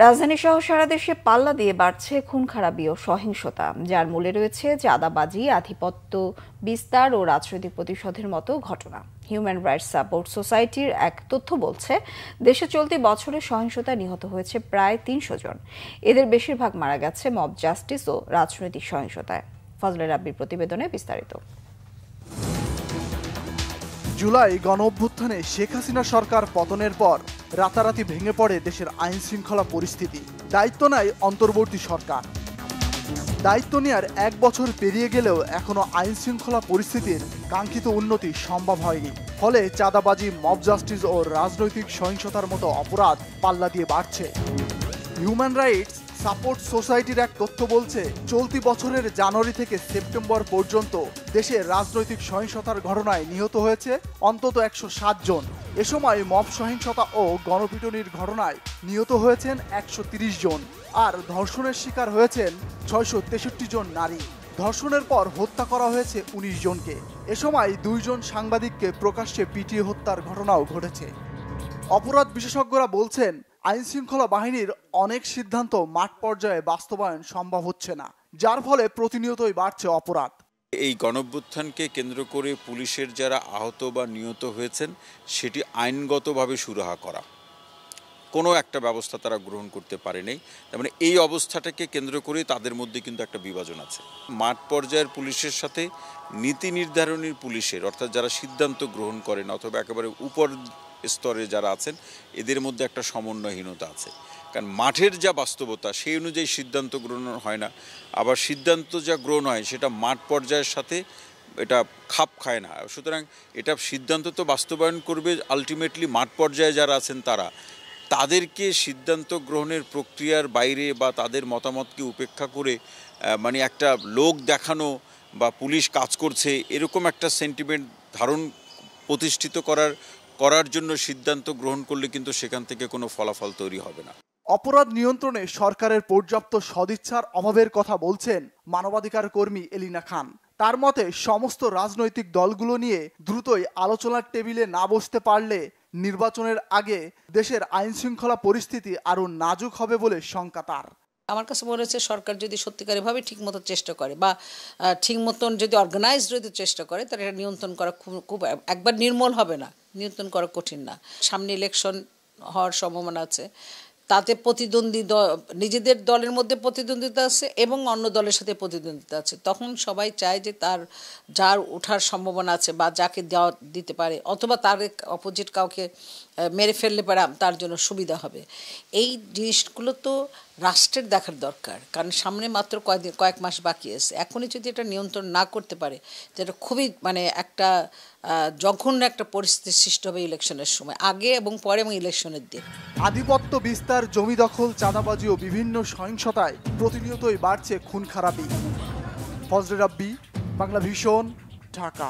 রাজধানী সহ সারা দেশে পাল্লা দিয়ে বাড়ছে খুন খারাপি ও সহিংসতা, যার মূলে রয়েছে চাঁদাবাজি, আধিপত্য বিস্তার ও রাজনৈতিক প্রতিশোধের মতো ঘটনা। হিউম্যান রাইটস সাপোর্ট সোসাইটির এক তথ্য বলছে, দেশে চলতি বছরে সহিংসতায় নিহত হয়েছে প্রায় ৩০০ জন। এদের বেশিরভাগ মারা গেছে মব জাস্টিস ও রাজনৈতিক সহিংসতায়। ফজলে রাব্বির প্রতিবেদনে বিস্তারিত। জুলাই গণঅভ্যুত্থানে শেখ হাসিনা সরকার পতনের পর রাতারাতি ভেঙে পড়ে দেশের আইন শৃঙ্খলা পরিস্থিতি। দায়িত্ব নেয় অন্তর্বর্তী সরকার। দায়িত্ব নেওয়ার ১ বছর পেরিয়ে গেলেও এখনো আইন শৃঙ্খলা পরিস্থিতির কাঙ্ক্ষিত উন্নতি সম্ভব হয়নি। ফলে চাঁদাবাজি, মব জাস্টিস ও রাজনৈতিক সহিংসতার মতো অপরাধ পাল্লা দিয়ে বাড়ছে। হিউম্যান রাইটস সাপোর্ট সোসাইটির এক তথ্য বলছে, চলতি বছরের জানুয়ারি থেকে সেপ্টেম্বর পর্যন্ত দেশে রাজনৈতিক সহিংসতার ঘটনায় নিহত হয়েছে অন্তত ১০৭ জন। এ সময় মব সহিংসতা ও গণপিটুনির ঘটনায় নিহত হয়েছেন ১৩০ জন, আর ধর্ষণের শিকার হয়েছেন ৬৬৩ জন নারী। ধর্ষণের পর হত্যা করা হয়েছে ১৯ জনকে। এ সময় ২ জন সাংবাদিককে প্রকাশ্যে পিটিয়ে হত্যার ঘটনাও ঘটেছে। অপরাধ বিশেষজ্ঞরা বলছেন, আইন শৃঙ্খলা বাহিনীর অনেক সিদ্ধান্ত মাঠ পর্যায়ে বাস্তবায়ন সম্ভব হচ্ছে না, যার ফলে প্রতিনিয়তই বাড়ছে অপরাধ। এই গণঅভ্যুত্থানকে কেন্দ্র করে পুলিশের যারা আহত বা নিহত হয়েছেন সেটি আইনগতভাবে সুরাহা করা, কোনো একটা ব্যবস্থা তারা গ্রহণ করতে পারেনি। তার মানে এই অবস্থাটাকে কেন্দ্র করে তাদের মধ্যে কিন্তু একটা বিভাজন আছে। মাঠ পর্যায়ের পুলিশের সাথে নীতি নির্ধারণীর পুলিশের, অর্থাৎ যারা সিদ্ধান্ত গ্রহণ করেন অথবা একেবারে উপর স্তরে যারা আছেন, এদের মধ্যে একটা সমন্বয়হীনতা আছে। কারণ মাঠের যা বাস্তবতা সেই অনুযায়ী সিদ্ধান্ত গ্রহণ হয় না, আবার সিদ্ধান্ত যা গ্রহণ হয় সেটা মাঠ পর্যায়ের সাথে এটা খাপ খায় না। সুতরাং এটা সিদ্ধান্ত তো বাস্তবায়ন করবে আলটিমেটলি মাঠ পর্যায়ে যারা আছেন তারা। তাদেরকে সিদ্ধান্ত গ্রহণের প্রক্রিয়ার বাইরে বা তাদের মতামতকে উপেক্ষা করে মানে একটা লোক দেখানো বা পুলিশ কাজ করছে এরকম একটা সেন্টিমেন্ট ধারণ প্রতিষ্ঠিত করার জন্য সিদ্ধান্ত গ্রহণ করলে কিন্তু সেখান থেকে কোনো ফলাফল তৈরি হবে না। অপরাধ নিয়ন্ত্রণে সরকারের পর্যাপ্ত সদিচ্ছার অভাবের কথা বলছেন মানবাধিকার কর্মী এলিনা খান। তার মতে, সমস্ত রাজনৈতিক দলগুলো নিয়ে দ্রুতই আলোচনার টেবিলে না বসতে পারলে নির্বাচনের আগে দেশের আইন শৃঙ্খলা পরিস্থিতি আরও নাজুক হবে বলে শঙ্কা তার। আমার কাছে মনে হচ্ছে সরকার যদি সত্যিকারভাবে ঠিকমতো চেষ্টা করে বা ঠিক মতন যদি অর্গানাইজড যদি চেষ্টা করে, তাহলে এটা নিয়ন্ত্রণ করা খুব একবার নির্মূল হবে না, নিয়ন্ত্রণ করা কঠিন না। সামনে ইলেকশন হওয়ার সম্ভাবনা আছে, তাতে প্রতিদ্বন্দ্বী নিজেদের দলের মধ্যে প্রতিদ্বন্দ্বিতা আছে এবং অন্য দলের সাথে প্রতিদ্বন্দ্বিতা আছে। তখন সবাই চায় যে যার ওঠার সম্ভাবনা আছে বা যাকে দিতে পারে অথবা তার অপোজিট কাউকে মেরে ফেললে পারে তার জন্য সুবিধা হবে। এই জিনিসগুলো তো রাষ্ট্রের দেখার দরকার, কারণ সামনে মাত্র কয়েক মাস বাকি আছে। এখনই যদি এটা নিয়ন্ত্রণ না করতে পারে, যেটা খুবই একটা জঘন্য একটা পরিস্থিতির সৃষ্টি হবে ইলেকশনের সময়, আগে এবং পরে এবং ইলেকশনের দিন। আধিপত্য বিস্তার, জমি দখল, চাঁদাবাজি ও বিভিন্ন সহিংসতায় প্রতিনিয়তই বাড়ছে খুন খারাপি। ফজলে রাব্বি, বাংলা ভিশন, ঢাকা।